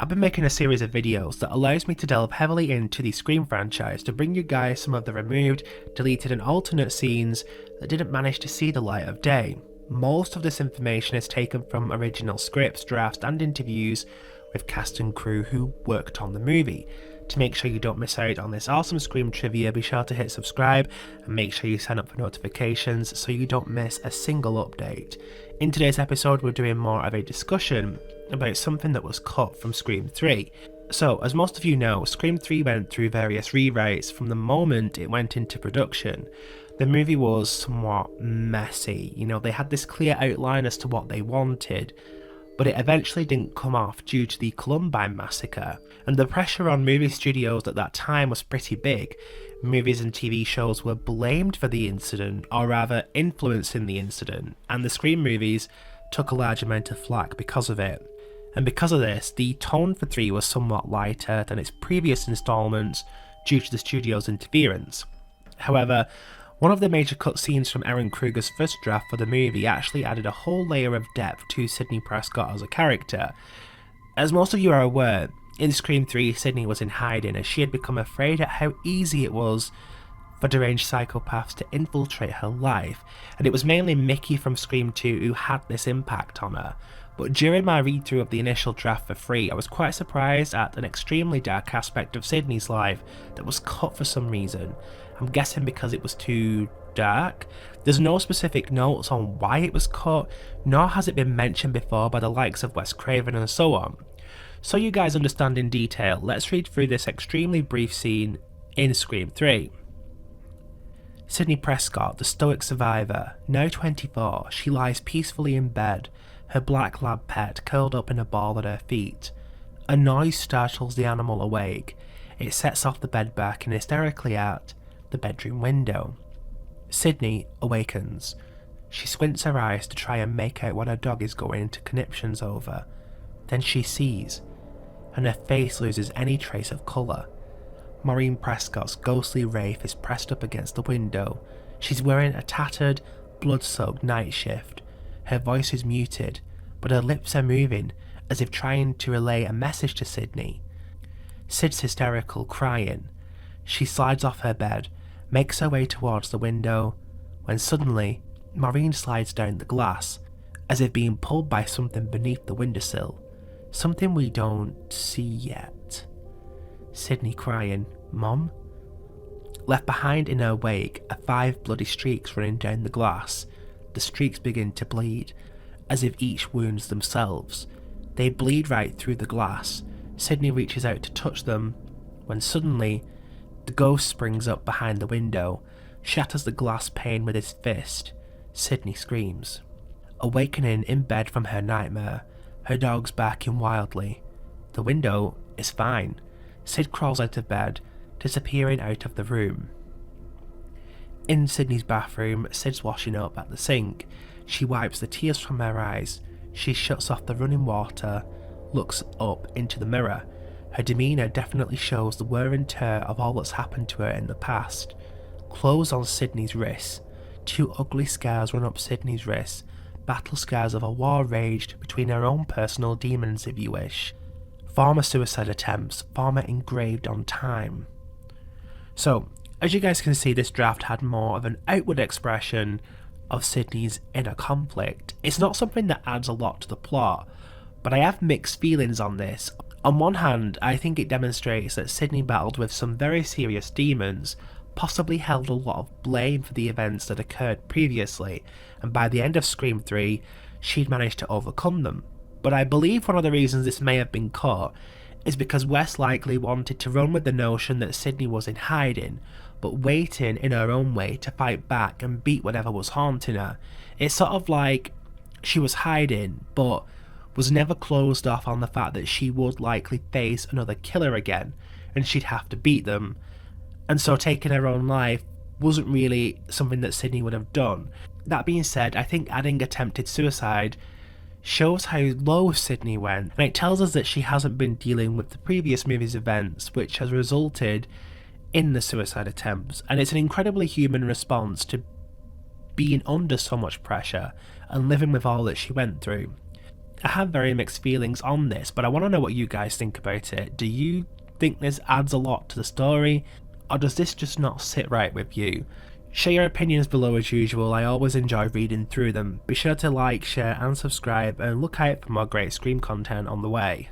I've been making a series of videos that allows me to delve heavily into the Scream franchise to bring you guys some of the removed, deleted and alternate scenes that didn't manage to see the light of day. Most of this information is taken from original scripts, drafts and interviews with cast and crew who worked on the movie. To make sure you don't miss out on this awesome Scream trivia, be sure to hit subscribe and make sure you sign up for notifications so you don't miss a single update. In today's episode we're doing more of a discussion about something that was cut from Scream 3. So, as most of you know, Scream 3 went through various rewrites from the moment it went into production. The movie was somewhat messy, they had this clear outline as to what they wanted, but it eventually didn't come off due to the Columbine massacre, and the pressure on movie studios at that time was pretty big. Movies and TV shows were blamed for the incident, or rather influencing the incident, and the Scream movies took a large amount of flack because of it. And because of this, the tone for 3 was somewhat lighter than its previous installments due to the studio's interference. However, one of the major cutscenes from Ehren Kruger's first draft for the movie actually added a whole layer of depth to Sidney Prescott as a character. As most of you are aware, in Scream 3 Sidney was in hiding as she had become afraid at how easy it was for deranged psychopaths to infiltrate her life, and it was mainly Mickey from Scream 2 who had this impact on her. But during my read through of the initial draft for 3, I was quite surprised at an extremely dark aspect of Sidney's life that was cut for some reason. I'm guessing because it was too dark. There's no specific notes on why it was cut, nor has it been mentioned before by the likes of Wes Craven and so on. So you guys understand in detail, let's read through this extremely brief scene in Scream 3. Sidney Prescott, the stoic survivor, now 24, she lies peacefully in bed, her black lab pet curled up in a ball at her feet. A noise startles the animal awake. It sets off the bed back and hysterically at the bedroom window. Sidney awakens. She squints her eyes to try and make out what her dog is going into conniptions over. Then she sees, and her face loses any trace of colour. Maureen Prescott's ghostly wraith is pressed up against the window. She's wearing a tattered, blood-soaked night shift. Her voice is muted, but her lips are moving, as if trying to relay a message to Sidney. Sid's hysterical, crying. She slides off her bed, makes her way towards the window, when suddenly, Maureen slides down the glass, as if being pulled by something beneath the windowsill. Something we don't see yet. Sidney crying, "Mom?" Left behind in her wake are 5 bloody streaks running down the glass. The streaks begin to bleed, as if each wounds themselves. They bleed right through the glass. Sidney reaches out to touch them, when suddenly, the ghost springs up behind the window, shatters the glass pane with his fist. Sidney screams. Awakening in bed from her nightmare, her dog's barking wildly. The window is fine. Sid crawls out of bed, disappearing out of the room. In Sidney's bathroom, Sid's washing up at the sink. She wipes the tears from her eyes. She shuts off the running water, looks up into the mirror. Her demeanour definitely shows the wear and tear of all that's happened to her in the past. Clothes on Sidney's wrists. 2 ugly scars run up Sidney's wrists, battle scars of a war raged between her own personal demons if you wish. Former suicide attempts, former engraved on time. So, as you guys can see, this draft had more of an outward expression of Sidney's inner conflict. It's not something that adds a lot to the plot, but I have mixed feelings on this. On one hand, I think it demonstrates that Sidney battled with some very serious demons, possibly held a lot of blame for the events that occurred previously, and by the end of Scream 3, she'd managed to overcome them. But I believe one of the reasons this may have been cut is because Wes likely wanted to run with the notion that Sidney was in hiding, but waiting in her own way to fight back and beat whatever was haunting her. It's sort of like she was hiding, but was never closed off on the fact that she would likely face another killer again, and she'd have to beat them. And so taking her own life wasn't really something that Sidney would have done. That being said, I think adding attempted suicide shows how low Sidney went, and it tells us that she hasn't been dealing with the previous movie's events, which has resulted in the suicide attempts, and it's an incredibly human response to being under so much pressure and living with all that she went through. I have very mixed feelings on this, but I want to know what you guys think about it. Do you think this adds a lot to the story, or does this just not sit right with you? Share your opinions below as usual. I always enjoy reading through them. Be sure to like, share and subscribe, and look out for more great Scream content on the way.